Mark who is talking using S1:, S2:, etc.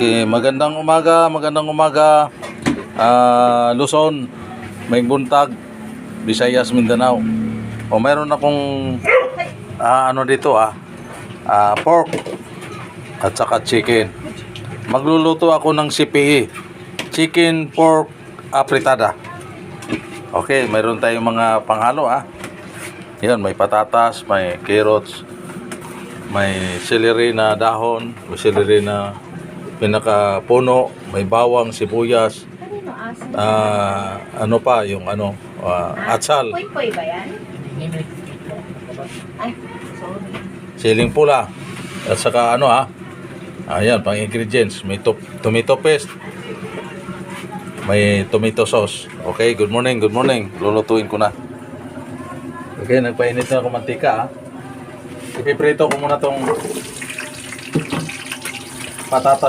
S1: Okay, magandang umaga, Luzon, may buntag, Visayas, Mindanao. O mayroon akong ano dito pork at saka chicken. Magluluto ako ng CPE, chicken pork apritada. Okay, mayroon tayong mga panghalo Yan, may patatas, may carrots, may celery na dahon, may celery na pinakapuno, may bawang, sibuyas, ano pa, yung atsal,
S2: Poy-poy ba yan? Ay, sorry.
S1: siling pula, at saka ayan, pang ingredients, may tomato paste, may tomato sauce. Okay, good morning, lulutuin ko na. Okay, nagpainit na ako mantika Ipiprito ko muna tong patatas